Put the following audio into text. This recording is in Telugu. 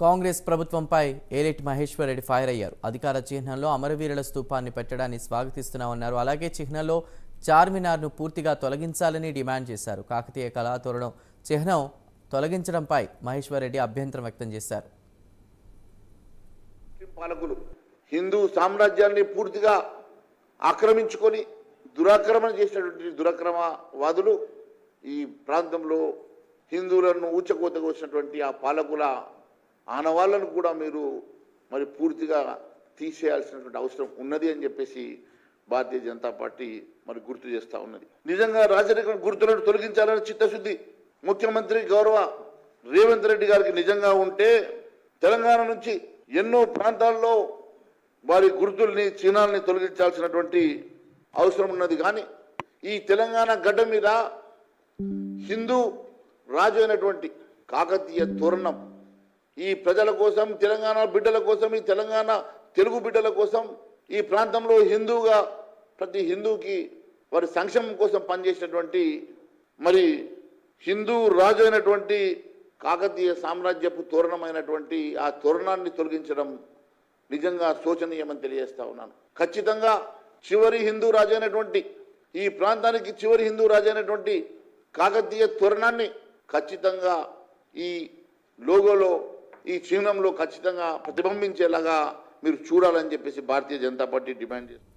కాంగ్రెస్ ప్రభుత్వంపై ఏలేటి మహేశ్వర్ రెడ్డి ఫైర్ అయ్యారు. అధికార చిహ్నంలో అమరవీరుల స్తూపాన్ని పెట్టడాన్ని స్వాగతిస్తున్నామన్నారు. అలాగే చిహ్నంలో చార్మినార్ను పూర్తిగా తొలగించాలని డిమాండ్ చేశారు. కాకతీయ కళాతోరణం చిహ్నం తొలగించడంపై మహేశ్వర్ రెడ్డి అభ్యంతరం వ్యక్తం చేశారు. పాలకులు హిందూ సామ్రాజ్యాన్ని పూర్తిగా ఆక్రమించుకొని దురాక్రమణ చేసినటువంటి దురాక్రమవాదులు ఈ ప్రాంతంలో హిందువులను ఊచకోతకు వచ్చినటువంటి ఆ పాలకుల ఆనవాళ్లను కూడా మీరు మరి పూర్తిగా తీసేయాల్సినటువంటి అవసరం ఉన్నది అని చెప్పేసి భారతీయ జనతా పార్టీ మరి గుర్తు చేస్తూ ఉన్నది. నిజంగా రాజరిక గుర్తులను తొలగించాలని చిత్తశుద్ధి ముఖ్యమంత్రి గౌరవ రేవంత్ రెడ్డి గారికి నిజంగా ఉంటే తెలంగాణ నుంచి ఎన్నో ప్రాంతాల్లో వారి గుర్తుల్ని చిహ్నాలని తొలగించాల్సినటువంటి అవసరం ఉన్నది. కానీ ఈ తెలంగాణ గడ్డ మీద హిందూ రాజు అయినటువంటి కాకతీయ తోరణం ఈ ప్రజల కోసం, తెలంగాణ బిడ్డల కోసం, ఈ తెలంగాణ తెలుగు బిడ్డల కోసం, ఈ ప్రాంతంలో హిందూగా ప్రతి హిందూకి వారి సంక్షేమం కోసం పనిచేసినటువంటి మరి హిందూ రాజు అయినటువంటి కాకతీయ సామ్రాజ్యపు తోరణమైనటువంటి ఆ తోరణాన్ని తొలగించడం నిజంగా శోచనీయమని తెలియజేస్తా ఉన్నాను. ఖచ్చితంగా చివరి హిందూ రాజు అయినటువంటి ఈ ప్రాంతానికి చివరి హిందూ రాజు అయినటువంటి కాకతీయ తోరణాన్ని ఖచ్చితంగా ఈ లోగోలో, ఈ చిహ్నంలో ఖచ్చితంగా ప్రతిబింబించేలాగా మీరు చూడాలని చెప్పేసి భారతీయ జనతా పార్టీ డిమాండ్ చేస్తుంది.